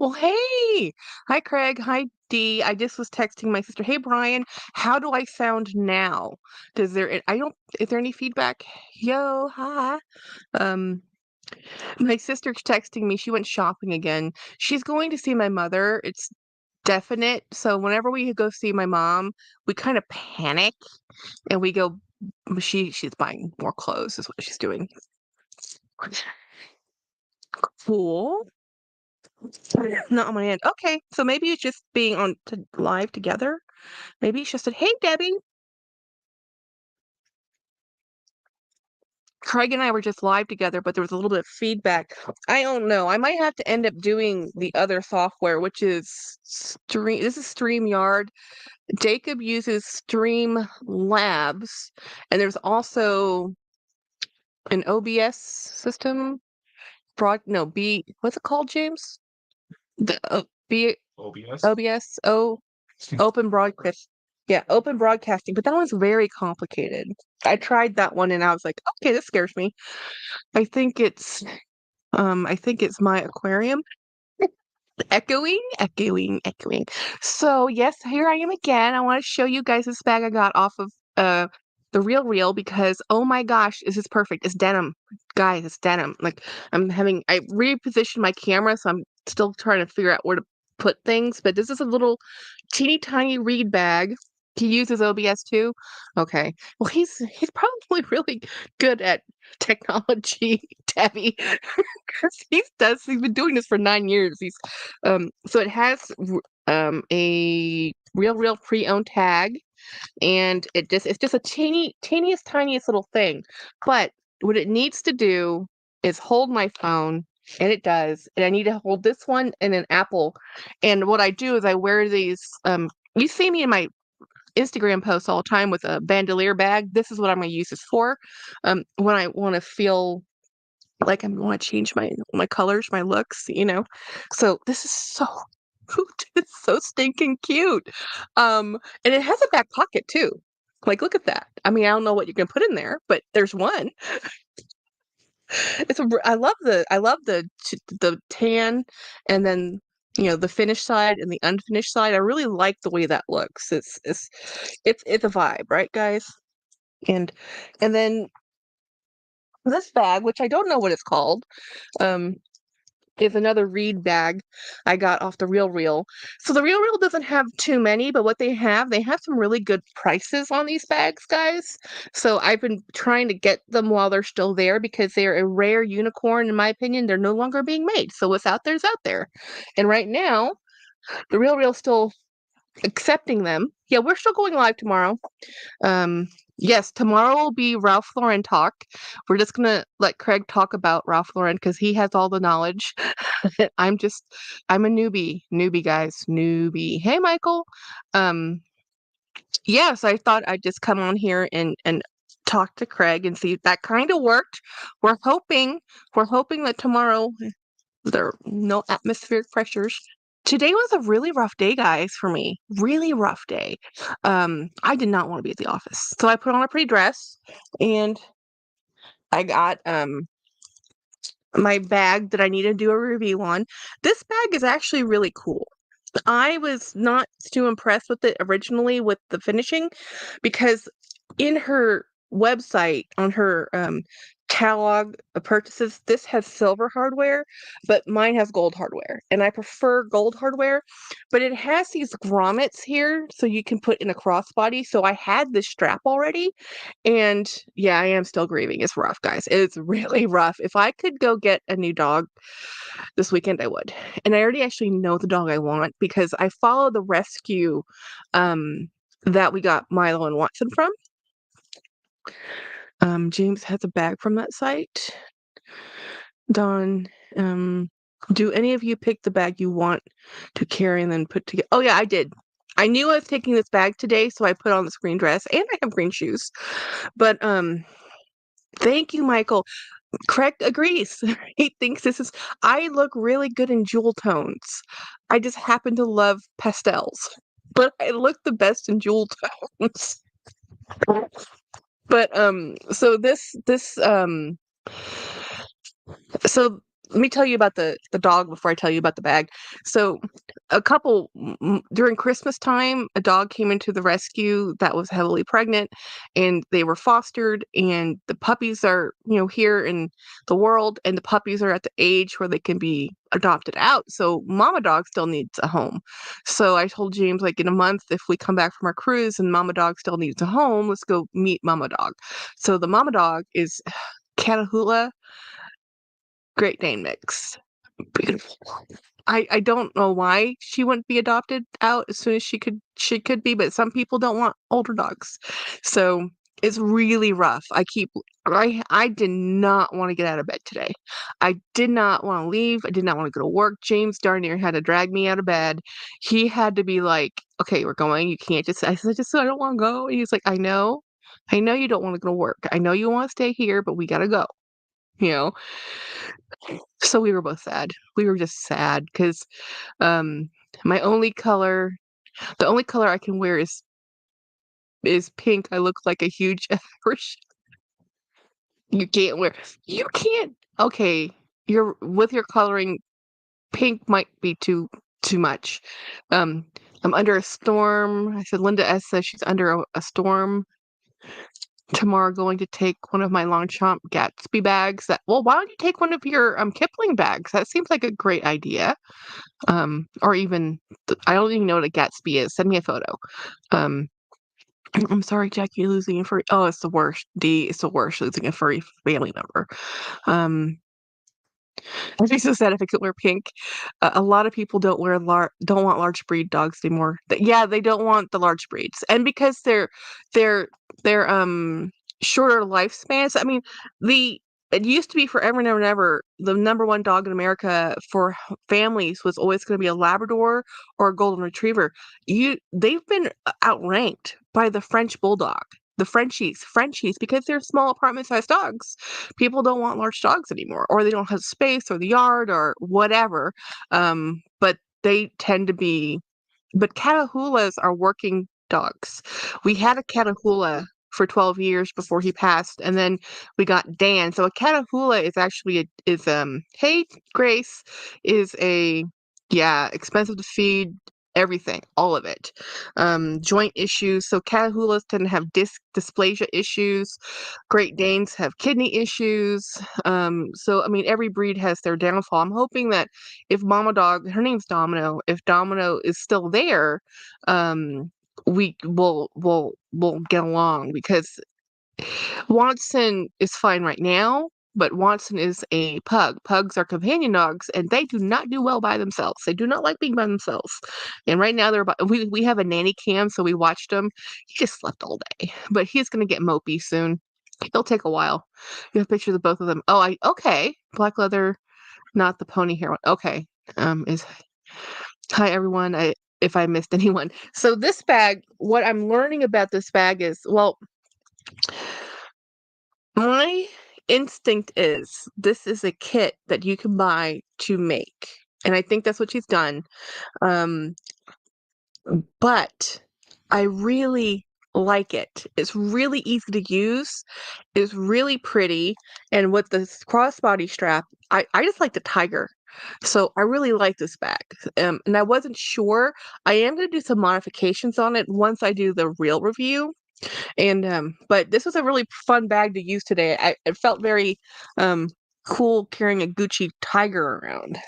Well, hey. Hi, Craig. Hi, Dee. I just was texting my sister. Hey, Brian, how do I sound now? I don't, is there any feedback? Yo, hi. Um, my sister's texting me. She went shopping again. She's going to see my mother. It's definite. So whenever we go see my mom, we kind of panic and we go, she's buying more clothes is what she's doing. Cool. Not on my end. Okay, so maybe it's just being on live together. Maybe it's just a hey Debbie. Craig and I were just live together, but there was a little bit of feedback. I don't know. I might have to end up doing the other software, which is Stream. This is StreamYard. Jacob uses Stream Labs, and there's also an OBS system. No, what's it called, James? The B OBS. OBS. Open broadcast. Yeah, open broadcasting, but that one's very complicated. I tried that one and I was like, okay, this scares me. I think it's my aquarium. Echoing. So yes, here I am again. I want to show you guys this bag I got off of the Real Real because oh my gosh, this is perfect. It's denim. Guys, it's denim. Like I repositioned my camera, so I'm still trying to figure out where to put things, but this is a little teeny tiny reed bag. He uses OBS too. Okay. Well, he's probably really good at technology, Debbie. 'Cause he's been doing this for 9 years. So it has a real pre-owned tag, and it's just a tiniest little thing. But what it needs to do is hold my phone, and it does. And I need to hold this one and an Apple. And what I do is I wear these. You see me in my Instagram posts all the time with a bandolier bag. This is what I'm going to use this for. When I want to feel like I want to change my colors, my looks. So this is so it's so stinking cute. And it has a back pocket too. Like, look at that. I mean, I don't know what you can put in there, but there's one. I love the tan, and then the finished side and the unfinished side. I really like the way that looks. It's a vibe, right, guys? And and then this bag, which I don't know what it's called, um, is another reed bag I got off the Real Real. So the Real Real doesn't have too many, but what they have some really good prices on these bags, guys. So I've been trying to get them while they're still there because they're a rare unicorn, in my opinion. They're no longer being made. So what's out there is out there. And right now, the Real Real's still accepting them. Yeah, we're still going live tomorrow. Um, yes, tomorrow will be Ralph Lauren talk. We're just gonna let Craig talk about Ralph Lauren because he has all the knowledge. I'm a newbie, guys, newbie. Hey, Michael. Um, yes, I thought I'd just come on here and talk to Craig and see if that kind of worked. We're hoping, we're hoping that tomorrow there are no atmospheric pressures. Today was a really rough day, guys, for me. Really rough day. I did not want to be at the office. So I put on a pretty dress and I got my bag that I need to do a review on. This bag is actually really cool. I was not too impressed with it originally with the finishing because in her website on her catalog of purchases, this has silver hardware, but mine has gold hardware, and I prefer gold hardware. But it has these grommets here, so you can put in a crossbody. So I had this strap already, and yeah, I am still grieving. It's rough, guys. It's really rough. If I could go get a new dog this weekend, I would. And I already actually know the dog I want because I follow the rescue that we got Milo and Watson from. James has a bag from that site. Don, do any of you pick the bag you want to carry and then put together? Oh yeah, I did. I knew I was taking this bag today, so I put on this green dress and I have green shoes. But thank you, Michael. Craig agrees. He thinks I look really good in jewel tones. I just happen to love pastels, but I look the best in jewel tones. But so this so let me tell you about the dog before I tell you about the bag. So, a couple during Christmas time, a dog came into the rescue that was heavily pregnant, and they were fostered. And the puppies are, here in the world, and the puppies are at the age where they can be adopted out. So, Mama Dog still needs a home. So I told James, like in a month, if we come back from our cruise and Mama Dog still needs a home, let's go meet Mama Dog. So the Mama Dog is Catahoula Great Dane mix. Beautiful. I don't know why she wouldn't be adopted out as soon as she could be, but some people don't want older dogs. So it's really rough. I did not want to get out of bed today. I did not want to leave. I did not want to go to work. James darn near had to drag me out of bed. He had to be like, okay, we're going. You can't just I said, I don't want to go. And he's like, I know. I know you don't want to go to work. I know you want to stay here, but we gotta go. You know? So we were both sad. We were just sad because um, my only color the only color I can wear is pink. I look like a huge Irish. You can't okay, you're with your coloring, pink might be too much. Um, I'm under a storm. I said Linda S says she's under a storm tomorrow going to take one of my Longchamp Gatsby bags well, why don't you take one of your Kipling bags? That seems like a great idea. Or even I don't even know what a Gatsby is. Send me a photo. Um, I'm sorry, Jackie, you're losing a furry. Oh, it's the worst. It's the worst losing a furry family member. Um, I'd be so sad if I could wear pink. A lot of people don't want large breed dogs anymore. Yeah, they don't want the large breeds, and because they're they're shorter lifespans. I mean, the it used to be forever and ever and ever the number one dog in America for families was always going to be a Labrador or a Golden Retriever. They've been outranked by the French Bulldog. The Frenchies, because they're small apartment-sized dogs. People don't want large dogs anymore, or they don't have space or the yard or whatever. But they tend to be but Catahoulas are working dogs. We had a Catahoula for 12 years before he passed, and then we got Dan. So a Catahoula is actually hey Grace, is a yeah, expensive to feed, everything, all of it. Joint issues. So Catahoulas tend to have disc dysplasia issues. Great Danes have kidney issues. So I mean every breed has their downfall. I'm hoping that if Mama Dog, her name's Domino, if Domino is still there, we will get along because Watson is fine right now, but Watson is a pug. Pugs are companion dogs, and they do not do well by themselves. They do not like being by themselves. And right now we have a nanny cam, so we watched him. He just slept all day, but he's gonna get mopey soon. It'll take a while. You have pictures of both of them. Oh, okay. Black leather, not the pony hair one. Okay. Is Hi everyone. If I missed anyone. So this bag, what I'm learning about this bag is, well, my instinct is this is a kit that you can buy to make. And I think that's what she's done. Um, but I really like it. It's really easy to use. It's really pretty. And with the crossbody strap, I just like the tiger. So I really like this bag. And I wasn't sure. I am going to do some modifications on it once I do the real review. And but this was a really fun bag to use today. It felt very um cool carrying a Gucci tiger around.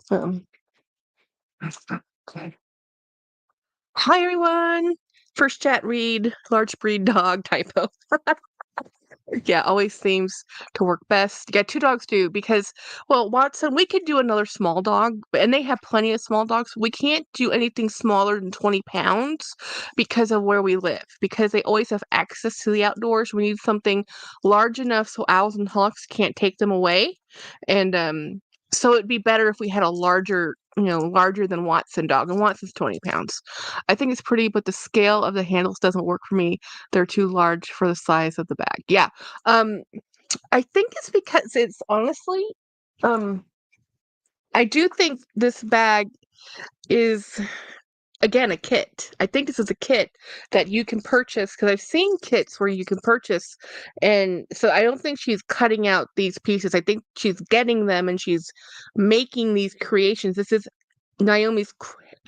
Um, Hi everyone. First chat read, large breed dog typo. Yeah, always seems to work best. Yeah, two dogs do because, well, Watson, we could do another small dog, and they have plenty of small dogs. We can't do anything smaller than 20 pounds because of where we live, because they always have access to the outdoors. We need something large enough so owls and hawks can't take them away. And so it'd be better if we had a larger than Watson dog, and Watson's 20 pounds. I think it's pretty, but the scale of the handles doesn't work for me. They're too large for the size of the bag. Yeah. Um, I think it's because it's honestly, um, I do think this bag is again, a kit. I think this is a kit that you can purchase because I've seen kits where you can purchase. And so I don't think she's cutting out these pieces. I think she's getting them and she's making these creations. This is Naomi's,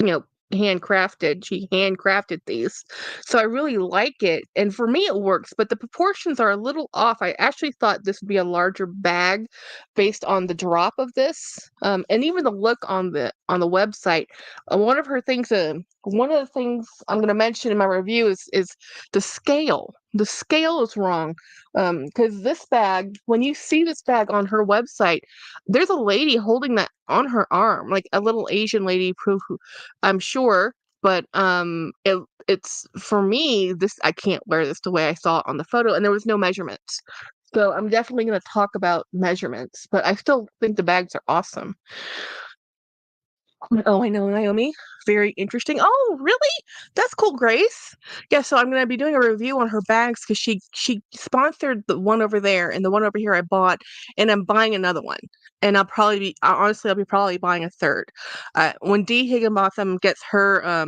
you know, handcrafted. She handcrafted these. So I really like it. And for me, it works, but the proportions are a little off. I actually thought this would be a larger bag based on the drop of this. And even the look on the website. One of the things I'm going to mention in my review is the scale. The scale is wrong. Because this bag, when you see this bag on her website, there's a lady holding that on her arm, like a little Asian lady, I'm sure. But it's for me, this I can't wear this the way I saw it on the photo, and there was no measurements. So I'm definitely going to talk about measurements, but I still think the bags are awesome. Oh, I know, Naomi. Very interesting. Oh, really? That's cool, Grace. Yeah, so I'm gonna be doing a review on her bags because she sponsored the one over there and the one over here I bought, and I'm buying another one. And honestly, I'll be probably buying a third. When Dee Higginbotham gets her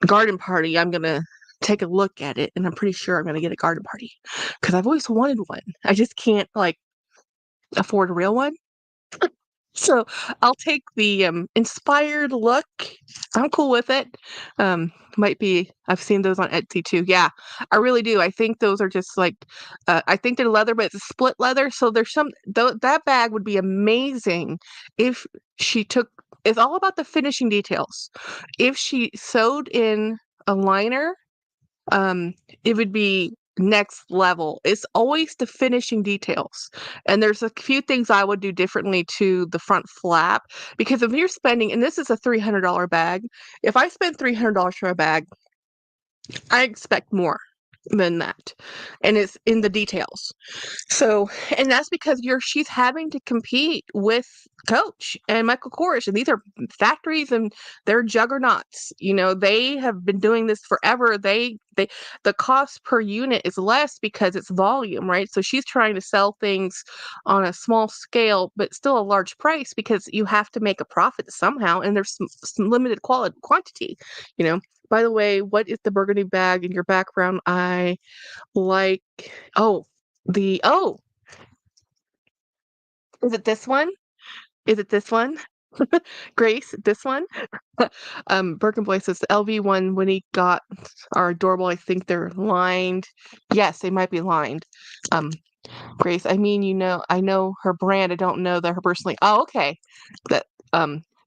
garden party, I'm gonna take a look at it, and I'm pretty sure I'm gonna get a garden party because I've always wanted one. I just can't like afford a real one. So I'll take the inspired look. I'm cool with it. Might be, I've seen those on Etsy too. Yeah, I really do. I think those are just like, I think they're leather, but it's a split leather. So there's that bag would be amazing if she took, it's all about the finishing details. If she sewed in a liner, um, it would be next level. It's always the finishing details. And there's a few things I would do differently to the front flap because if you're spending, and this is a $300 bag, if I spend $300 for a bag, I expect more than that. And it's in the details. So, and that's because she's having to compete with Coach and Michael Kors, and these are factories and they're juggernauts. You know, they have been doing this forever. The cost per unit is less because it's volume, right? So she's trying to sell things on a small scale, but still a large price because you have to make a profit somehow, and there's some limited quantity. You know. By the way, what is the burgundy bag in your background? I like. Oh, oh, is it this one? Is it this one? Grace, this one? Birkin Boy says the LV one when he got are adorable. I think they're lined. Yes, they might be lined. Um, Grace, I mean, I know her brand. I don't know that her personally. Oh, okay. That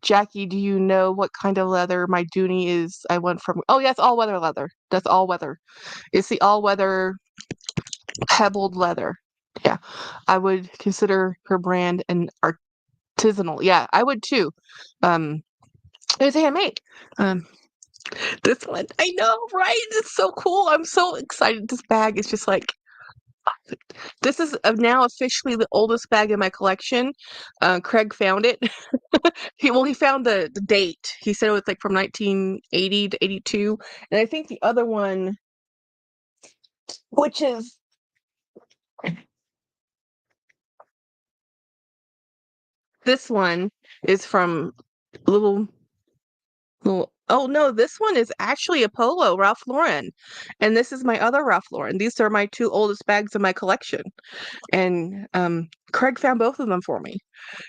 Jackie, do you know what kind of leather my Dooney is? I went from. Oh, yes, all weather leather. That's all weather. It's the all weather pebbled leather. Yeah, I would consider her brand an artisanal. Yeah, I would too. Um, it's handmade. Um, this one, I know, right? It's so cool. I'm so excited. This bag is just like this is now officially the oldest bag in my collection. Craig found it. He found the date. He said it was like from 1980 to 82, and I think the other one, which is this one, is from little. Well, oh no, this one is actually a polo, Ralph Lauren. And this is my other Ralph Lauren. These are my two oldest bags in my collection. And Craig found both of them for me.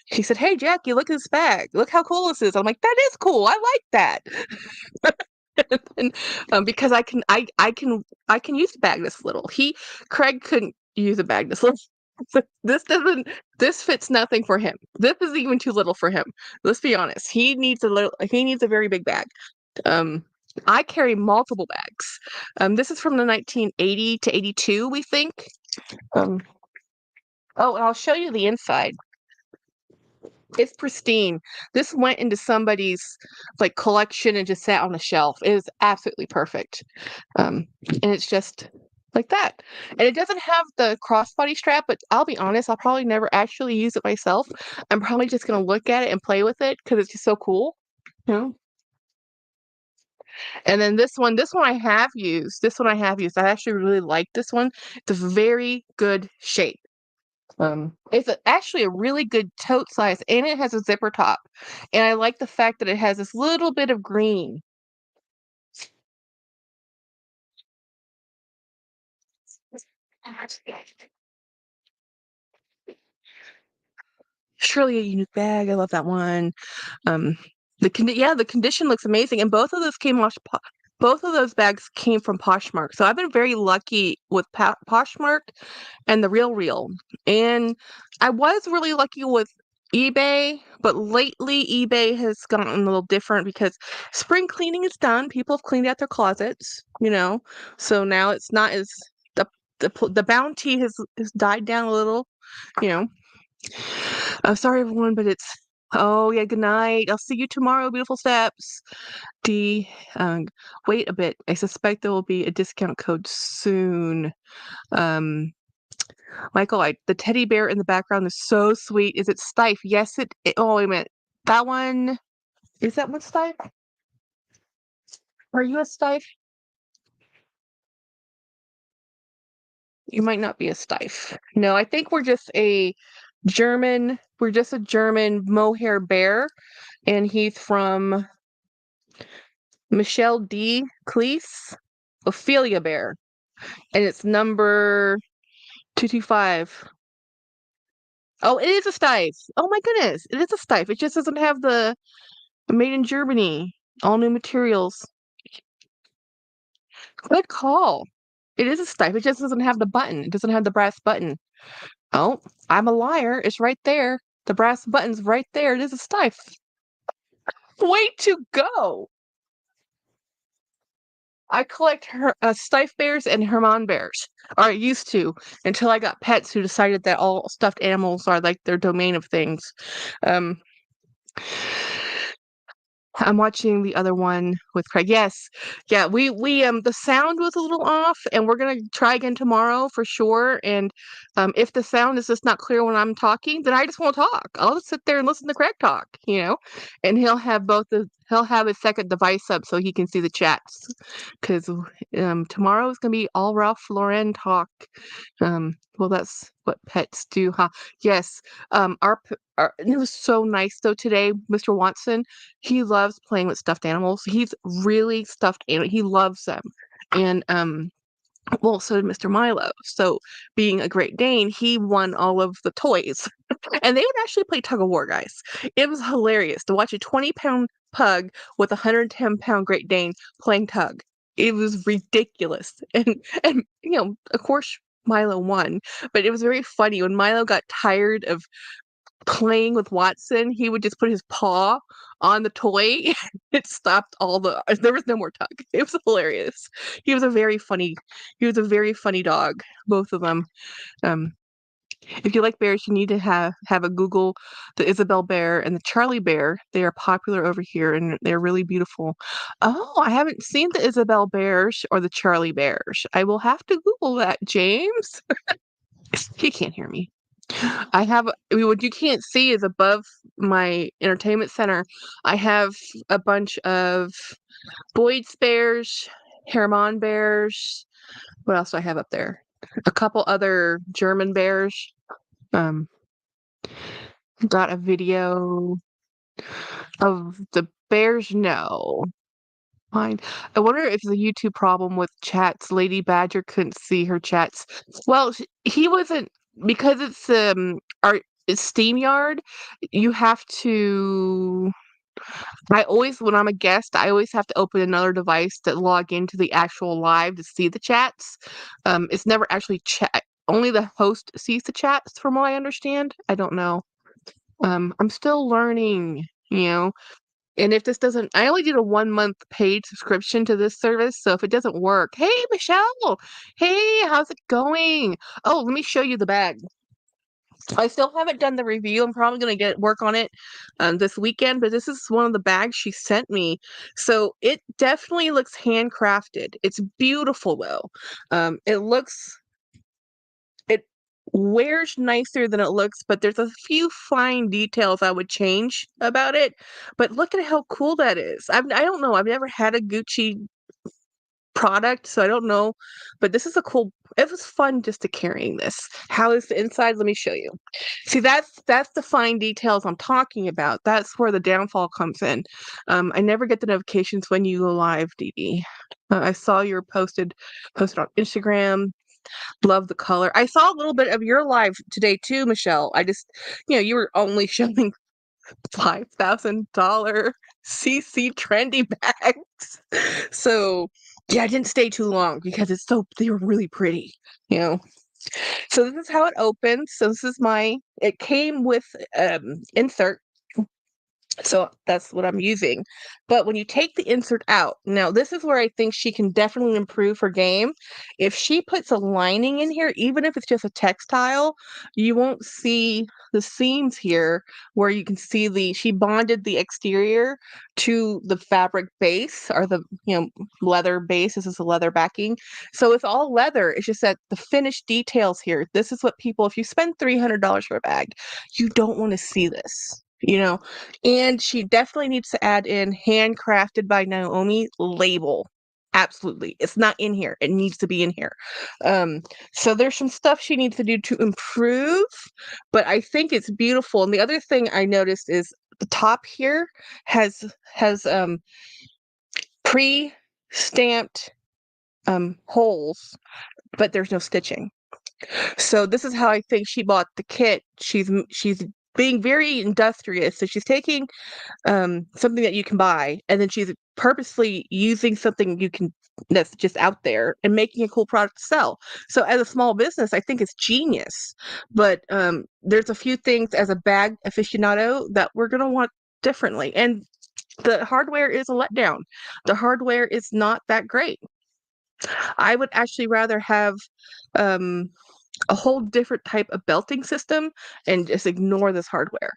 He said, "Hey Jackie, look at this bag. Look how cool this is." I'm like, "That is cool. I like that." And because I can use a bag this little. Craig couldn't use a bag this little. This fits nothing for him. This is even too little for him. Let's be honest. He needs a very big bag. Um, I carry multiple bags. This is from the 1980 to 82, we think. Um, oh, and I'll show you the inside. It's pristine. This went into somebody's like collection and just sat on a shelf. It is absolutely perfect. And it's just like that. And it doesn't have the crossbody strap, but I'll be honest, I'll probably never actually use it myself. I'm probably just gonna look at it and play with it because it's just so cool. You know? And then this one I have used. This one I have used. I actually really like this one. It's a very good shape. It's actually a really good tote size, and it has a zipper top. And I like the fact that it has this little bit of green. Surely a unique bag. I love that one. Um, the condition looks amazing, and both of those bags came from Poshmark. So I've been very lucky with Poshmark and the Real Real. And I was really lucky with eBay, but lately eBay has gotten a little different because spring cleaning is done. People have cleaned out their closets, you know. So now it's not as the bounty has died down a little, you know. Sorry everyone, but it's oh yeah, good night. I'll see you tomorrow, beautiful steps. D wait a bit. I suspect there will be a discount code soon. Um Michael, the teddy bear in the background is so sweet. Is it Stife? Yes, oh, wait a minute. That one, is that one Stife? Are you a Stife? You might not be a Stife. No, I think we're just a German mohair bear, and he's from Michelle D. Cleese, Ophelia Bear, and it's number 225. Oh, it is a Stife. Oh my goodness, it is a Stife. It just doesn't have the made in Germany, all new materials. Good call. It is a Stife. It just doesn't have the button. It doesn't have the brass button. Oh, I'm a liar. It's right there. The brass button's right there. It is a Stife. Way to go. I collect Stife bears and Hermann bears, or I used to, until I got pets who decided that all stuffed animals are like their domain of things. Um, I'm watching the other one with Craig. Yes. Yeah, we the sound was a little off, and we're gonna try again tomorrow for sure. And if the sound is just not clear when I'm talking, then I just won't talk. I'll just sit there and listen to Craig talk, you know. And he'll have his second device up so he can see the chats. Because tomorrow is gonna be all Ralph Lauren talk. Well, that's what pets do, huh? Yes. It was so nice though today, Mr. Watson. He loves playing with stuffed animals. He's really stuffed animal. He loves them. And well, so did Mr. Milo. So being a Great Dane, he won all of the toys. And they would actually play tug of war, guys. It was hilarious to watch a 20-pound pug with a 110-pound Great Dane playing tug. It was ridiculous. And of course Milo won, but it was very funny when Milo got tired of playing with Watson, he would just put his paw on the toy. It stopped there was no more tug. It was hilarious. He was a very funny he was a very funny dog, both of them. Um, if you like bears, you need to have a Google the Isabel bear and the Charlie bear. They are popular over here and they're really beautiful. Oh, I haven't seen the Isabel bears or the Charlie bears. I will have to Google that, James. He can't hear me. What you can't see is above my entertainment center. I have a bunch of Boyd's bears, Hermann bears. What else do I have up there? A couple other German bears. Um, got a video of the bears. No, fine. I wonder if it's a YouTube problem with chats. Lady Badger couldn't see her chats. Well, he wasn't because it's SteamYard. You have to. I always, when I'm a guest, I always have to open another device to log into the actual live to see the chats. It's never actually chat. Only the host sees the chats, from what I understand. I don't know. I'm still learning, you know. And if this doesn't, I only did a 1 month paid subscription to this service. So if it doesn't work, hey, Michelle, hey, how's it going? Oh, let me show you the bag. I still haven't done the review. I'm probably going to work on it this weekend, but this is one of the bags she sent me. So it definitely looks handcrafted. It's beautiful though. It wears nicer than it looks, but there's a few fine details I would change about it. But look at how cool that is. I don't know. I've never had a Gucci product, so I don't know, but this is a cool. It was fun just to carrying this. How is the inside? Let me show you. See, that's the fine details I'm talking about. That's where the downfall comes in. I never get the notifications when you go live, Dee Dee. I saw your posted on Instagram. Love the color. I saw a little bit of your live today too, Michelle. I just, you were only showing $5,000 CC trendy bags. So yeah, I didn't stay too long because they were really pretty, you know. So this is how it opens. So this is it came with insert. So that's what I'm using. But when you take the insert out, now this is where I think she can definitely improve her game. If she puts a lining in here, even if it's just a textile, you won't see the seams here where you can see she bonded the exterior to the fabric base or the, leather base. This is a leather backing. So it's all leather. It's just that the finished details here, this is what people, if you spend $300 for a bag, you don't want to see this. And she definitely needs to add in handcrafted by Naomi label. Absolutely. It's not in here. It needs to be in here. So there's some stuff she needs to do to improve, but I think it's beautiful. And the other thing I noticed is the top here has pre-stamped holes, but there's no stitching. So this is how I think she bought the kit. She's being very industrious. So she's taking something that you can buy, and then she's purposely using something that's just out there and making a cool product to sell. So as a small business, I think it's genius. But there's a few things as a bag aficionado that we're gonna want differently. And the hardware is a letdown. The hardware is not that great. I would actually rather have a whole different type of belting system and just ignore this hardware.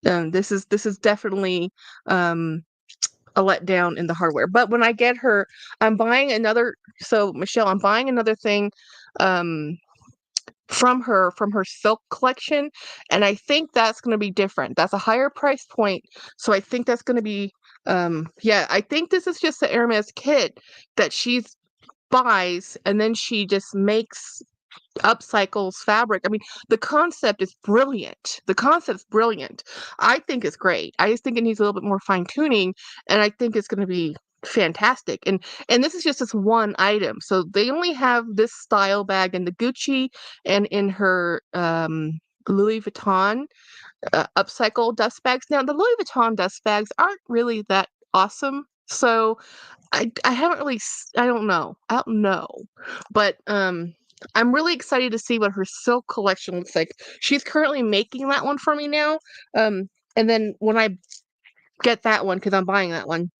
This is definitely a letdown in the hardware. But when I get her, I'm buying another. So Michelle, I'm buying another thing from her silk collection, and I think that's going to be different. That's a higher price point, so I think that's going to be. I think this is just the Hermes kit that she buys, and then she just makes upcycles fabric. I mean, the concept is brilliant. The concept's brilliant. I think it's great. I just think it needs a little bit more fine tuning, and I think it's going to be fantastic. And this is just this one item. So they only have this style bag in the Gucci and in her Louis Vuitton upcycle dust bags. Now the Louis Vuitton dust bags aren't really that awesome. So I haven't really I don't know. But I'm really excited to see what her silk collection looks like. She's currently making that one for me now. And then when I get that one, because I'm buying that one,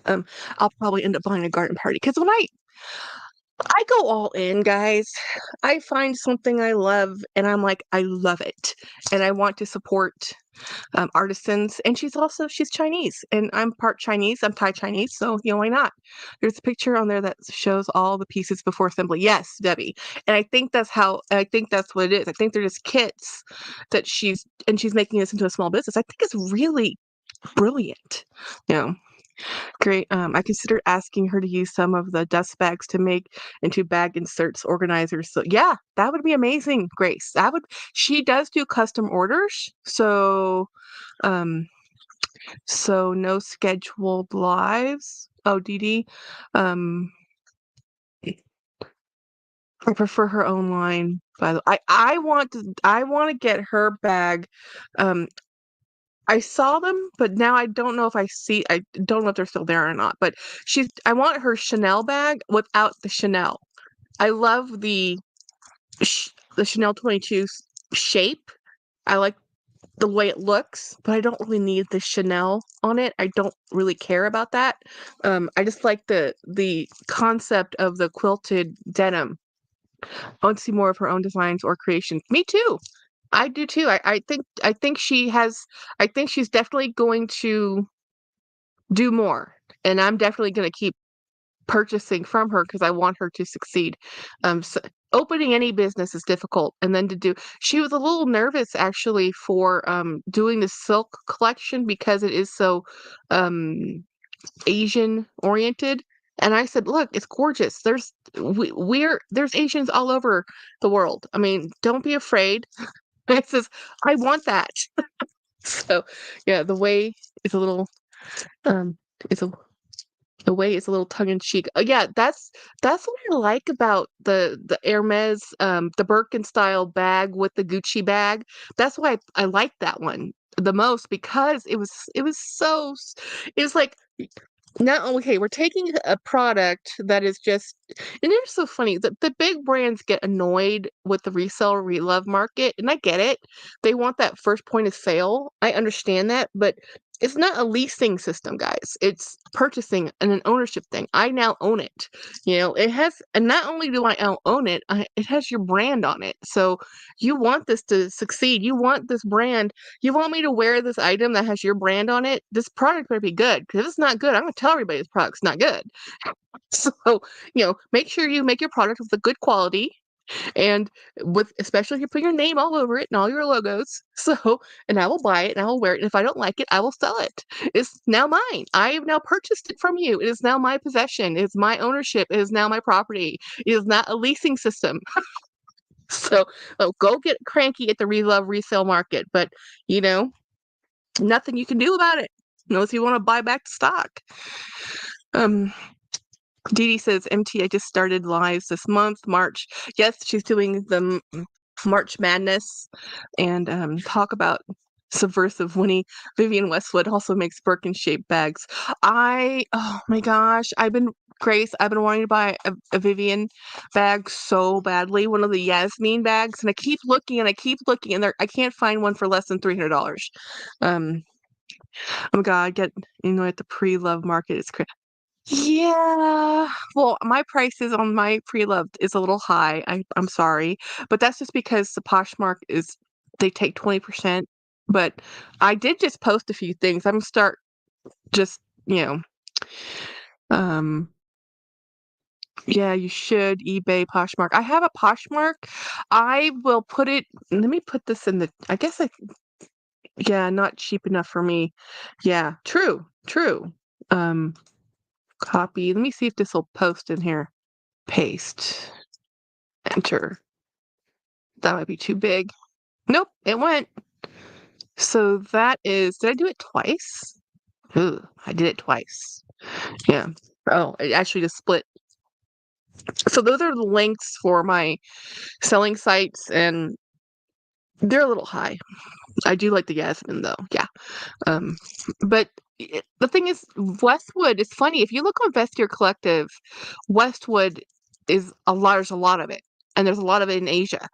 I'll probably end up buying a garden party. Because when I go all in, guys, I find something I love, and I'm like, I love it, and I want to support artisans. And she's Chinese, and I'm part Chinese. I'm Thai Chinese, so why not? There's a picture on there that shows all the pieces before assembly. Yes, Debbie. And I think that's what it is. I think they're just kits that she's making this into a small business. I think it's really brilliant. Great. I considered asking her to use some of the dust bags to make into bag inserts organizers. So yeah, that would be amazing, Grace. She does do custom orders. So no scheduled lives. Oh, Dee Dee. I prefer her own line, by the way. I want to get her bag. I saw them, but now I don't know if I don't know if they're still there or not. But I want her Chanel bag without the Chanel. I love the Chanel 22 shape. I like the way it looks, but I don't really need the Chanel on it. I don't really care about that. I just like the concept of the quilted denim. I want to see more of her own designs or creations. Me too. I do too. I think she's definitely going to do more, and I'm definitely going to keep purchasing from her because I want her to succeed. So opening any business is difficult, and then she was a little nervous actually for doing the silk collection because it is so Asian oriented. And I said, "Look, it's gorgeous. There's Asians all over the world. I mean, don't be afraid." And it says, "I want that." So, yeah, the way is a little, um, it's a the way is a little tongue in cheek. Yeah, that's what I like about the Hermes, the Birkin style bag with the Gucci bag. That's why I like that one the most because it was so it was like now, okay, we're taking a product that is just, and it's so funny that the big brands get annoyed with the resale relove market, and I get it. They want that first point of sale. I understand that, but it's not a leasing system, guys. It's purchasing and an ownership thing. I now own it. It has, and not only do I now own it, it has your brand on it. So you want this to succeed. You want this brand, you want me to wear this item that has your brand on it? This product better be good. Because if it's not good, I'm going to tell everybody this product's not good. So, make sure you make your product with a good quality and especially if you put your name all over it and all your logos. So, and I will buy it and I will wear it. And if I don't like it, I will sell it. It's now mine. I have now purchased it from you. It is now my possession. It is my ownership. It is now my property. It is not a leasing system. So, go get cranky at the relove resale market. But, you know, nothing you can do about it unless you want to buy back the stock. Um, Dee Dee says, MT, I just started lives this month, March. Yes, she's doing the March Madness and talk about subversive Winnie. Vivian Westwood also makes Birkin-shaped bags. Oh my gosh, Grace, I've been wanting to buy a Vivian bag so badly, one of the Yasmin bags, and I keep looking and I keep looking, and I can't find one for less than $300. Um, oh my God, at the pre-love market, it's crazy. Yeah. Well, my prices on my pre-loved is a little high. I'm sorry, but that's just because the Poshmark they take 20%. But I did just post a few things. I'm gonna start just, um, yeah, you should eBay Poshmark. I have a Poshmark. I will put it, let me put this I guess yeah, not cheap enough for me. Yeah, true, true. Um, Copy. Let me see if this will post in here. Paste. Enter. That might be too big. Nope, it went. So did I do it twice? Ooh, I did it twice. Yeah. Oh, it actually just split. So those are the links for my selling sites, and they're a little high. I do like the Yasmin though. Yeah. Um, but the thing is, Westwood is funny. If you look on Vestaire Collective, Westwood there's a lot of it, and there's a lot of it in Asia.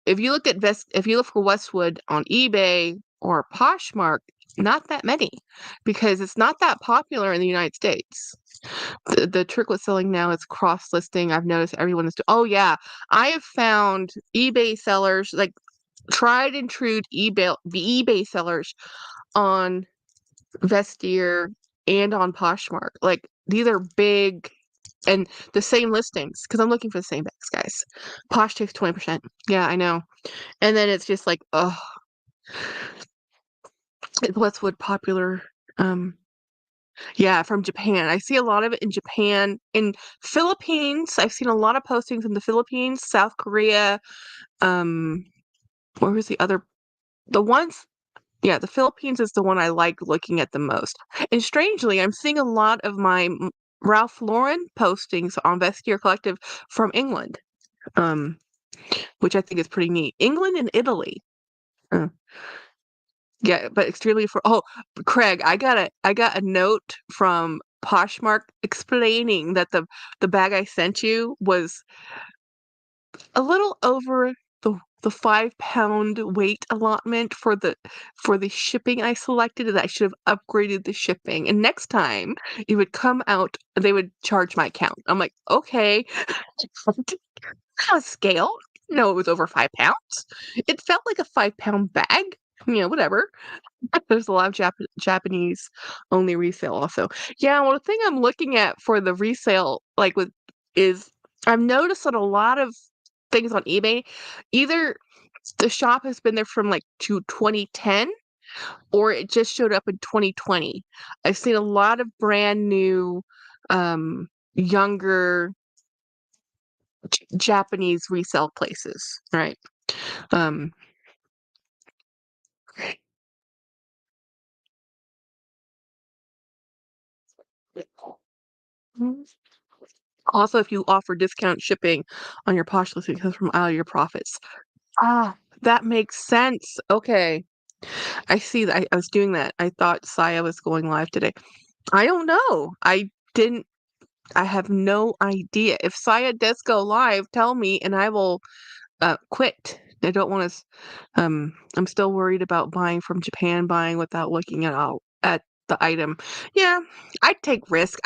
If you look for Westwood on eBay or Poshmark, not that many, because it's not that popular in the United States. The trick with selling now is cross listing. I've noticed everyone is. Oh yeah, I have found eBay sellers, like tried and true eBay sellers on Vestiaire and on Poshmark. Like these are big and the same listings because I'm looking for the same bags, guys. Posh takes 20%. Yeah, I know. And then it's just like, oh, it's Westwood popular. Um, yeah, from Japan. I see a lot of it in Japan. In Philippines, I've seen a lot of postings in the Philippines, South Korea. Where was the other? The ones, yeah, the Philippines is the one I like looking at the most. And strangely, I'm seeing a lot of my Ralph Lauren postings on Vestiaire Collective from England, um, which I think is pretty neat. England and Italy. Uh, Yeah, but extremely for Craig, I got a note from Poshmark explaining that the bag I sent you was a little over the 5-pound weight allotment for the shipping I selected, and that I should have upgraded the shipping. And next time it would come out, they would charge my account. I'm like, okay, a scale. No, it was over 5 pounds. It felt like a 5-pound bag. Whatever. There's a lot of Japanese only resale also. Yeah, well, the thing I'm looking at for the resale, is I've noticed that a lot of things on eBay, either the shop has been there from to 2010 or it just showed up in 2020. I've seen a lot of brand new, um, younger Japanese resale places, right? Um, Also, if you offer discount shipping on your Posh listing, it comes from out of your profits. Ah, that makes sense. Okay. I see that. I was doing that. I thought Saya was going live today. I don't know. I have no idea. If Saya does go live, tell me and I will quit. I don't want to. I'm still worried about buying from Japan, buying without looking at the item. Yeah, I take risk.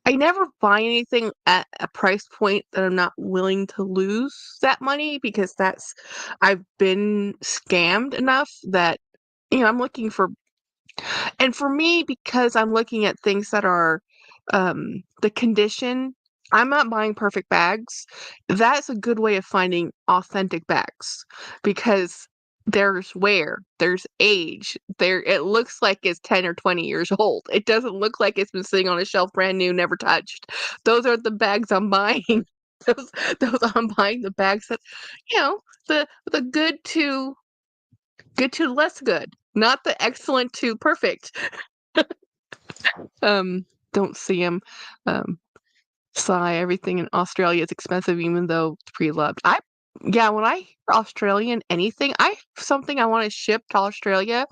I never buy anything at a price point that I'm not willing to lose that money because I've been scammed enough that, I'm looking for, and for me, because I'm looking at things that are the condition, I'm not buying perfect bags. That's a good way of finding authentic bags because there's wear, there's age, it looks like it's 10 or 20 years old. It doesn't look like it's been sitting on a shelf brand new, never touched. Those are the bags I'm buying. Those, those I'm buying the bags that, you know, the good to less good, not the excellent to perfect. Don't see him. Um, Sigh, everything in Australia is expensive even though it's pre-loved. Yeah, when I hear Australian anything, something I want to ship to Australia,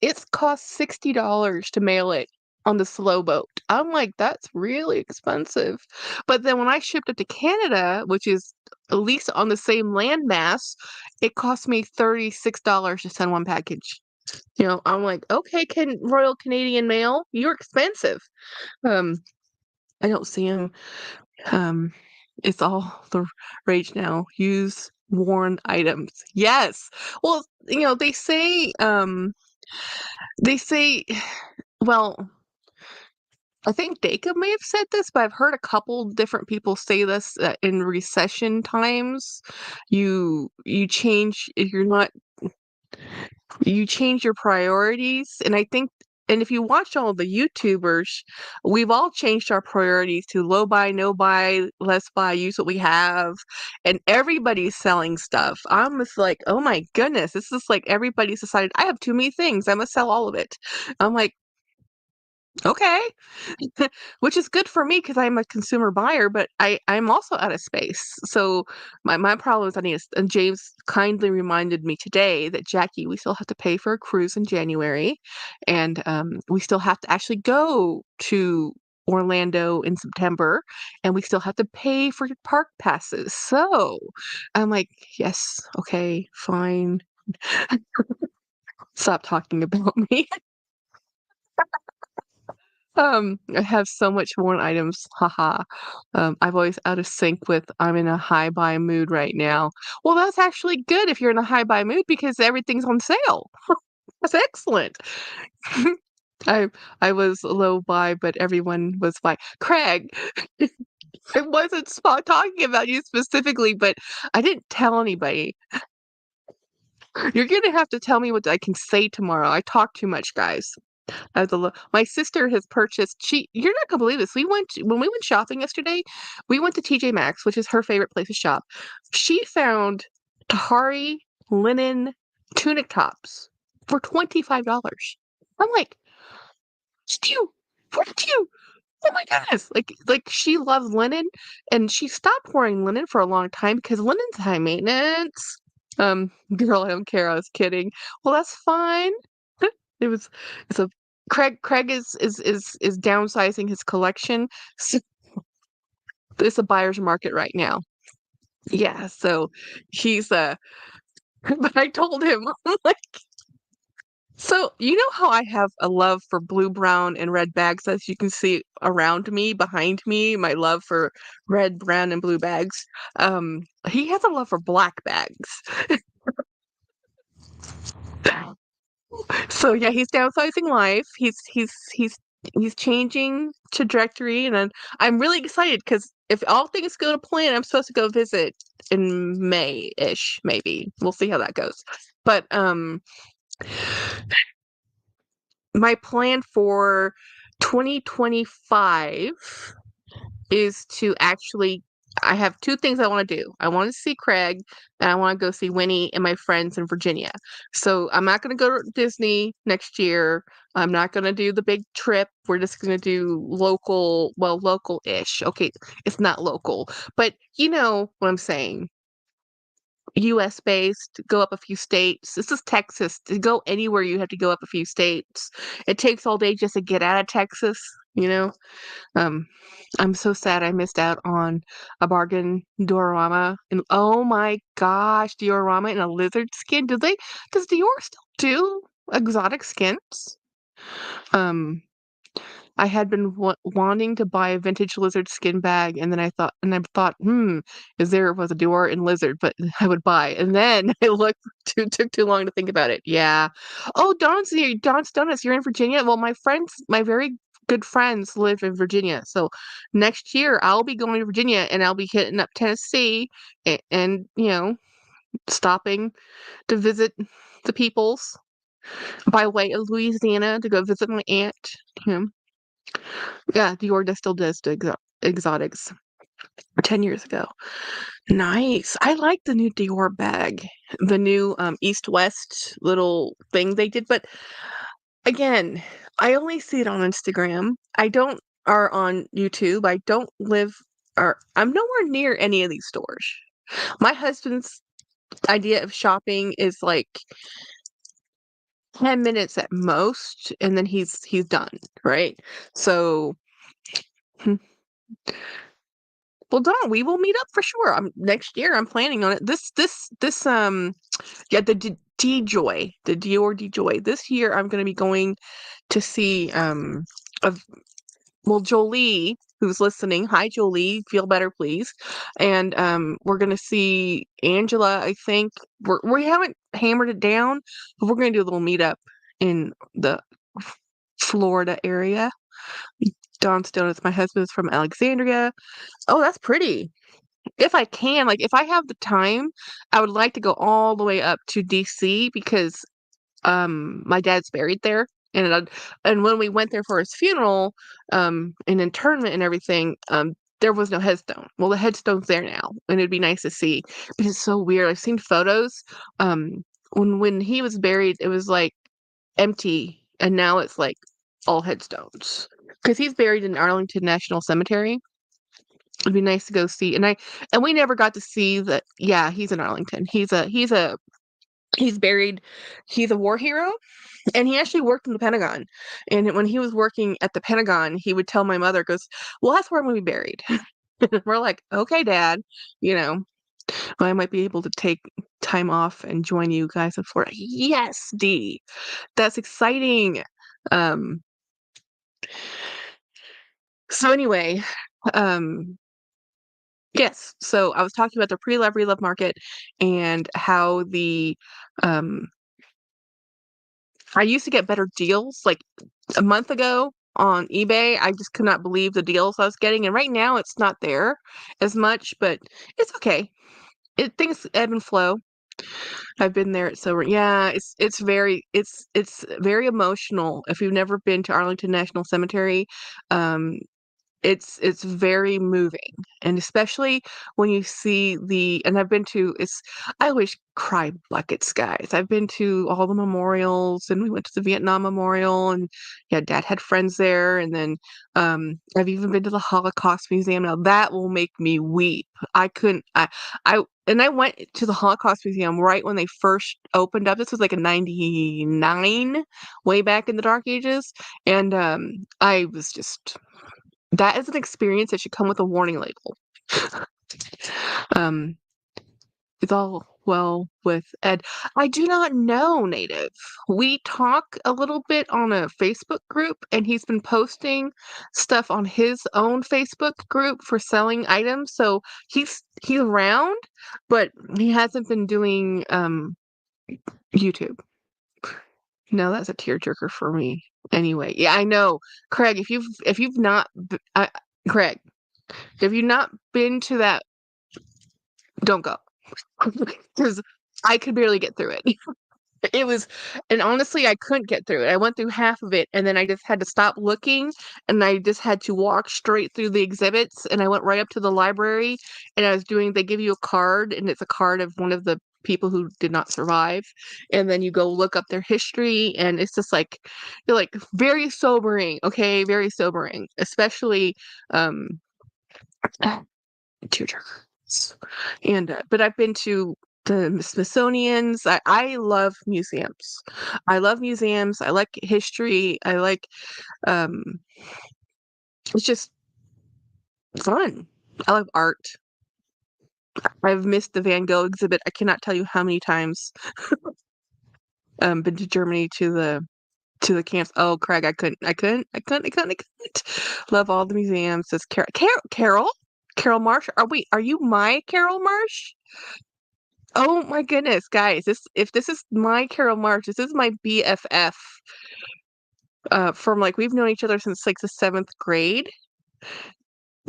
it's cost $60 to mail it on the slow boat. I'm like, that's really expensive. But then when I shipped it to Canada, which is at least on the same landmass, it cost me $36 to send one package. I'm like, okay, Royal Canadian Mail, you're expensive. Um, I don't see them. Um, it's all the rage now. Use worn items. Yes. Well, they say, well, I think Daka may have said this, but I've heard a couple different people say this in recession times. You change if you're not you change your priorities, and I think, and if you watch all the YouTubers, we've all changed our priorities to low buy, no buy, less buy, use what we have, and everybody's selling stuff. I'm just like, oh my goodness, this is like everybody's decided I have too many things, I must sell all of it. I'm like, okay. Which is good for me because I'm a consumer buyer, but I'm also out of space. So my problem is and James kindly reminded me today that, Jackie, we still have to pay for a cruise in January, and we still have to actually go to Orlando in September, and we still have to pay for park passes. So I'm like, yes, okay, fine. Stop talking about me. I have so much worn items, haha. I've always out of sync with I'm in a high buy mood right now. Well, that's actually good if you're in a high buy mood because everything's on sale. That's excellent. I I was low buy, but everyone was buy. Craig, I wasn't talking about you specifically, but I didn't tell anybody. You're gonna have to tell me what I can say tomorrow. I talk too much, guys. My sister has purchased. You're not gonna believe this. When we went shopping yesterday. We went to TJ Maxx, which is her favorite place to shop. She found Tahari linen tunic tops for $25. I'm like, Stu, what you? Oh my goodness! Like she loves linen, and she stopped wearing linen for a long time because linen's high maintenance. Girl, I don't care. I was kidding. Well, that's fine. It was it's a Craig is downsizing his collection. So it's a buyer's market right now. Yeah, so he's but I told him, I'm like, so you know how I have a love for blue, brown, and red bags, as you can see around me, behind me, my love for red, brown, and blue bags. He has a love for black bags. So yeah, he's downsizing life. He's changing trajectory, and I'm really excited because if all things go to plan, I'm supposed to go visit in May-ish, maybe. We'll see how that goes. But my plan for 2025 is to actually I have two things I want to do. I want to see Craig and I want to go see Winnie and my friends in Virginia. So I'm not going to go to Disney next year. I'm not going to do the big trip. We're just going to do local, well, local-ish. Okay, it's not local, but you know what I'm saying. US based, go up a few states. This is Texas. To go anywhere, you have to go up a few states. It takes all day just to get out of Texas, you know? Um, I'm so sad I missed out on a bargain diorama. And oh my gosh, diorama in a lizard skin. Does Dior still do exotic skins? Um, I had been wanting to buy a vintage lizard skin bag, and then I thought, is there was a Dior in lizard, but I would buy. And then I looked, took too long to think about it. Yeah. Oh, Don's here. Don's Donuts. You're in Virginia. Well, my very good friends live in Virginia. So next year I'll be going to Virginia, and I'll be hitting up Tennessee, and stopping to visit the peoples by way of Louisiana to go visit my aunt. You yeah, Dior still does the exotics 10 years ago. Nice. I like the new Dior bag, the new East-West little thing they did. But again, I only see it on Instagram. I don't, or on YouTube. I don't live, or I'm nowhere near any of these stores. My husband's idea of shopping is like 10 minutes at most, and then he's done, right? So, hmm, well, Dawn, we will meet up for sure. Next year. I'm planning on it. This yeah, the Dior DJoy. This year, I'm going to be going to see of well, Jolie, who's listening. Hi, Jolie. Feel better, please. And we're going to see Angela. I think we haven't hammered it down, but we're going to do a little meetup in the Florida area. Dawn's Donuts. My husband's from Alexandria. Oh, that's pretty. If I can, like, if I have the time, I would like to go all the way up to DC because my dad's buried there. And when we went there for his funeral, and internment and everything, there was no headstone. Well, the headstone's there now, and it'd be nice to see. But it's so weird. I've seen photos. When he was buried, it was like empty, and now it's like all headstones. Because he's buried in Arlington National Cemetery. It'd be nice to go see. And we never got to see that. Yeah, he's in Arlington. He's buried. He's a war hero, and he actually worked in the Pentagon. And when he was working at the Pentagon, he would tell my mother, goes, "Well, that's where I'm gonna be buried." We're like, "Okay, Dad, you know, I might be able to take time off and join you guys in Florida." Yes, D. That's exciting. Um, so anyway, um, yes. So I was talking about the pre-love, relove market and how um I used to get better deals like a month ago on eBay. I just could not believe the deals I was getting. And right now it's not there as much, but it's okay. Things ebb and flow. I've been there. So yeah, it's very emotional. If you've never been to Arlington National Cemetery, um, it's very moving, and especially when you see and I've been to it's I always cry buckets, guys. I've been to all the memorials, and we went to the Vietnam Memorial, and yeah, Dad had friends there, and then I've even been to the Holocaust Museum. Now that will make me weep. I couldn't I went to the Holocaust Museum right when they first opened up. This was like in 99, way back in the dark ages, and I was just that is an experience that should come with a warning label. Um, it's all well with Ed. I do not know, Native. We talk a little bit on a Facebook group, and he's been posting stuff on his own Facebook group for selling items. So he's around, but he hasn't been doing YouTube. No, that's a tearjerker for me. Anyway, yeah, I know, Craig. If you've not, Craig, if you've not been to that, don't go because I could barely get through it. It was, and honestly, I couldn't get through it. I went through half of it, and then I just had to stop looking, and I just had to walk straight through the exhibits, and I went right up to the library, and they give you a card, and it's a card of one of the people who did not survive, and then you go look up their history, and it's just like, you're like, very sobering, okay, very sobering, especially, tearjerkers. And but I've been to the Smithsonian's. I love museums. I love museums. I like history. I like um it's just fun. I love art. I've missed the Van Gogh exhibit. I cannot tell you how many times. Been to Germany to the camps. Oh, Craig, I couldn't. Love all the museums. It's Carol Marsh. Are you my Carol Marsh? Oh my goodness, guys! If this is my Carol March, this is my BFF. From like we've known each other since like the 7th grade.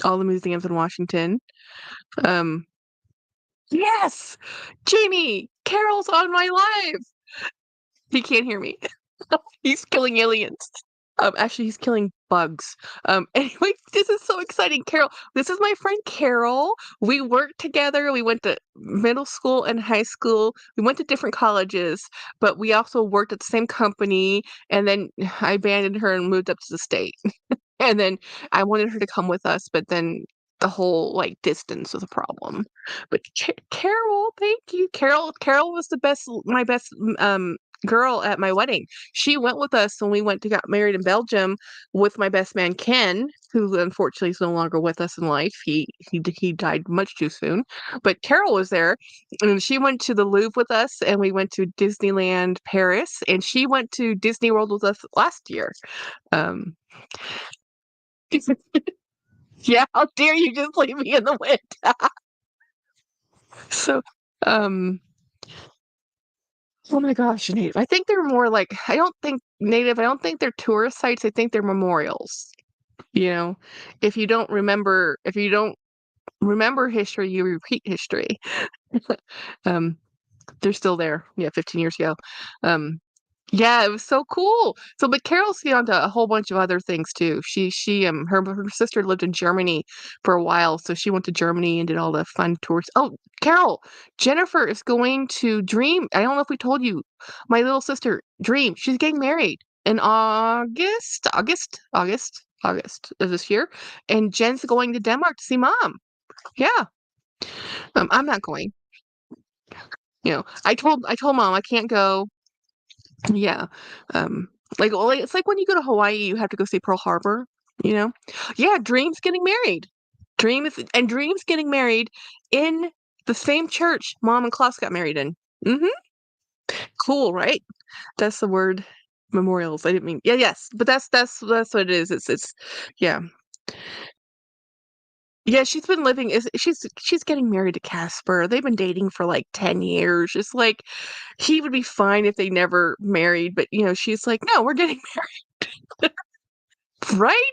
All the museums in Washington. Um, yes, Jamie, Carol's on my live. He can't hear me. He's killing aliens. Actually, he's killing bugs. Anyway, this is so exciting. Carol, this is my friend Carol. We worked together. We went to middle school and high school. We went to different colleges, but we also worked at the same company. And then I abandoned her and moved up to the state. And then I wanted her to come with us, but then the whole like distance was a problem. But Carol, thank you. Carol was my best girl at my wedding. She went with us when we went to got married in Belgium with my best man Ken, who unfortunately is no longer with us in life. He died much too soon. But Carol was there, and she went to the Louvre with us, and we went to Disneyland Paris, and she went to Disney World with us last year. Um, yeah, how dare you just leave me in the wind? So, um, oh my gosh, Native. I think they're more like, I don't think they're tourist sites. I think they're memorials. You know, if you don't remember history, you repeat history. um, they're still there. Yeah, 15 years ago. Um, yeah, it was so cool. So, but Carol's gone to a whole bunch of other things too. Her sister lived in Germany for a while, so she went to Germany and did all the fun tours. Oh, Carol, Jennifer is going to Dream. I don't know if we told you, my little sister, Dream, she's getting married in August of this year, and Jen's going to Denmark to see mom. Yeah, I'm not going. I told mom I can't go. Yeah. Um, it's like when you go to Hawaii, you have to go see Pearl Harbor, you know? Yeah, Dream's getting married. Dream's getting married in the same church Mom and Klaus got married in. Hmm. Cool, right? That's the word memorials. I didn't mean, yeah, yes, but that's what it is. It's yeah. Yeah, she's getting married to Casper. They've been dating for like 10 years. It's like he would be fine if they never married, but she's like, "No, we're getting married." Right?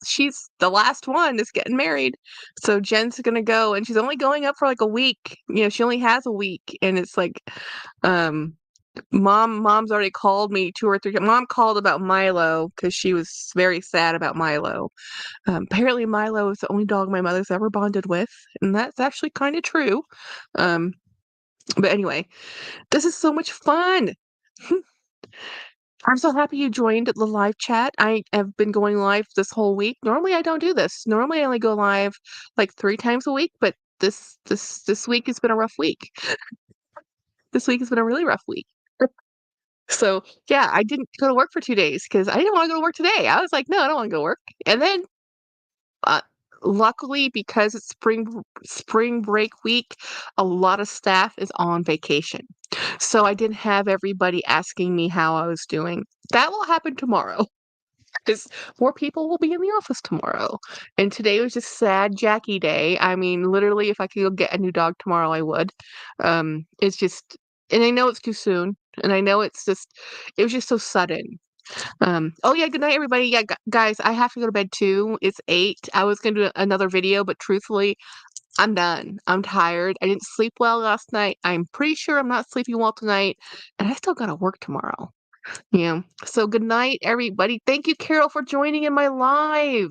She's the last one that's getting married. So Jen's gonna go, and she's only going up for like a week. She only has a week, and it's like, um, mom's already called me 2 or 3 times. Mom called about Milo because she was very sad about Milo. Apparently, Milo is the only dog my mother's ever bonded with, and that's actually kind of true. Um, but anyway, this is so much fun. I'm so happy you joined the live chat. I have been going live this whole week. Normally, I don't do this. Normally, I only go live like 3 times a week, but this week has been a rough week. This week has been a really rough week. So yeah, I didn't go to work for 2 days because I didn't want to go to work today. I was like, no, I don't want to go to work. And then Uh, luckily, because it's spring break week, a lot of staff is on vacation. So I didn't have everybody asking me how I was doing. That will happen tomorrow because more people will be in the office tomorrow. And today was just sad Jackie day. I mean, literally, if I could go get a new dog tomorrow, I would. It's just, and I know it's too soon, and I know it was just so sudden. Oh yeah, good night everybody. Yeah, guys, I have to go to bed too. It's 8. I was gonna do another video, but truthfully, I'm done. I'm tired. I didn't sleep well last night. I'm pretty sure I'm not sleeping well tonight, and I still gotta work tomorrow. Yeah. So good night, everybody. Thank you, Carol, for joining in my live.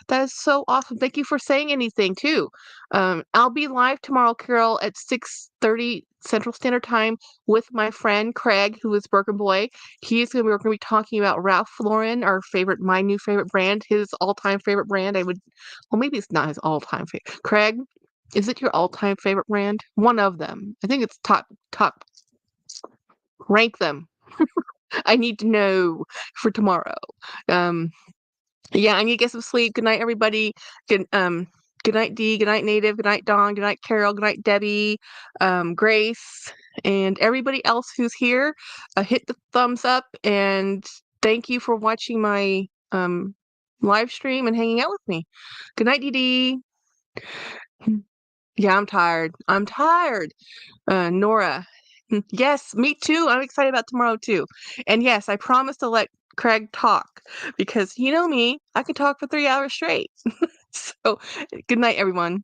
That is so awesome. Thank you for saying anything too. I'll be live tomorrow, Carol, at 6:30 Central Standard Time with my friend Craig, who is Bergen Boy. We're gonna be talking about Ralph Lauren, my new favorite brand, his all-time favorite brand. Well, maybe it's not his all-time favorite. Craig, is it your all-time favorite brand? One of them. I think it's top. Rank them. I need to know for tomorrow. Um, yeah, I need to get some sleep. Good night, everybody. Good night, Dee. Good night, Native. Good night, Dawn. Good night, Carol. Good night, Debbie. Grace, and everybody else who's here. Hit the thumbs up, and thank you for watching my live stream and hanging out with me. Good night, Dee Dee. Yeah, I'm tired. I'm tired. Nora. Yes, me too. I'm excited about tomorrow too. And yes, I promise to let Craig talk because you know me, I can talk for 3 hours straight. So, good night, everyone.